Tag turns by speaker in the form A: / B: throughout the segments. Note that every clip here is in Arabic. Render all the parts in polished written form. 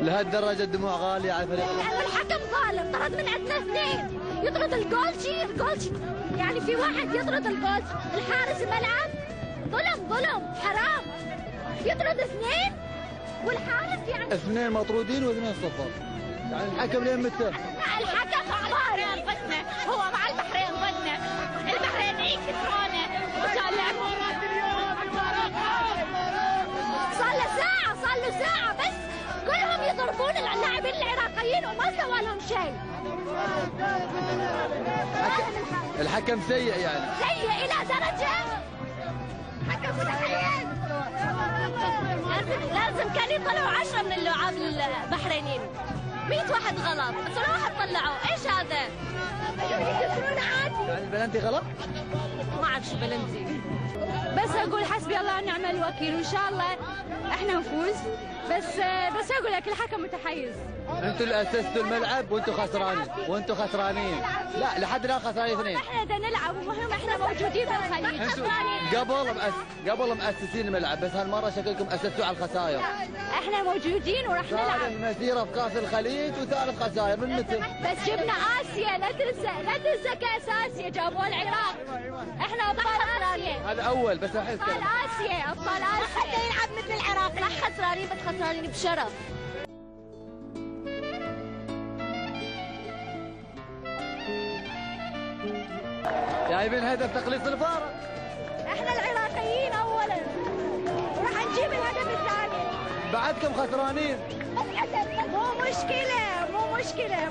A: لهالدرجة الدموع غالية على الفريق.
B: الحكم ظالم، طرد من عندنا اثنين، يطرد الجولشي يعني في واحد يطرد الجولشي، الحارس الملعب ظلم حرام، يطرد اثنين والحارس يعني
A: اثنين مطرودين واثنين صفر، يعني الحكم لين متى؟
B: الحكم عباري هو مع البحرين ضدنا، البحرينيين كسرونا وصار له ساعة بس كلهم يضربون اللاعبين العراقيين وما سوى لهم شيء.
A: الحكم سيء يعني.
B: سيء إلى درجة حكم متحيز. لازم كان يطلعوا 10 من اللعاب البحرينيين. 100 واحد غلط بس ولا واحد طلعوا. ايش هذا؟ يكسرون عادي.
A: يعني البلنتي غلط؟
B: ما اعرف شو بلنتي. بس اقول حسبي الله ونعم الوكيل وان شاء الله احنا نفوز. بس اقول لك الحكم متحيز.
A: انتوا اللي اسستوا الملعب وانتوا خسرانين. لا لحد الان خسرانين اثنين.
B: احنا بدنا نلعب ومهم احنا موجودين بالخليج خسرانين.
A: قبل مؤسسين الملعب بس هالمره شكلكم اسستوا على الخسائر.
B: احنا موجودين وراح نلعب.
A: ثالث مسيره في كاس الخليج وثالث خسائر من متى؟
B: بس جبنا اسيا، لا تنسى كاس اسيا جابوا العراق. احنا ابطال اسيا.
A: هذا اول بس احس
B: ابطال اسيا حتى يلعب مثل العراق. لا خسرانين بس خسرانين بشرف.
A: جايبين هدف تقليص الفارق.
B: احنا العراقيين اولا وراح نجيب الهدف الثاني.
A: بعدكم خسرانين.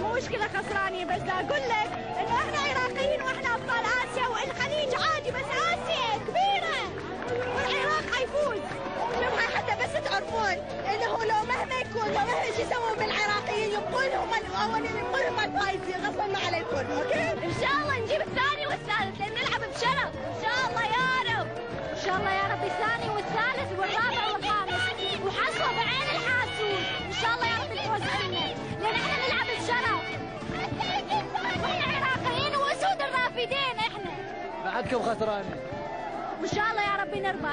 B: مو مشكلة خسرانين، بس اقول لك انه احنا عراقيين واحنا ابطال اسيا والخليج عادي، بس اسيا كبيرة والعراق حيفوز.
C: حتى بس تعرفون انه لو مهما يكون لو مهما ايش يسوون بالعراقيين يبقون هم الاولين يبقون هم الفايزين غصبا ما عليكم. اوكي؟
B: ان شاء الله نجيب الثاني والثالث لان نلعب بشرف. ان شاء الله يا رب. ان شاء الله يا رب الثاني والثالث والرابع والخامس وحصوه بعين الحاسود. ان شاء الله يا رب الفوز عنا لان احنا نلعب بشرف. واحنا عراقيين واسود الرافدين احنا.
A: بعدكم خسرانين.
B: وان شاء الله يا رب نربح.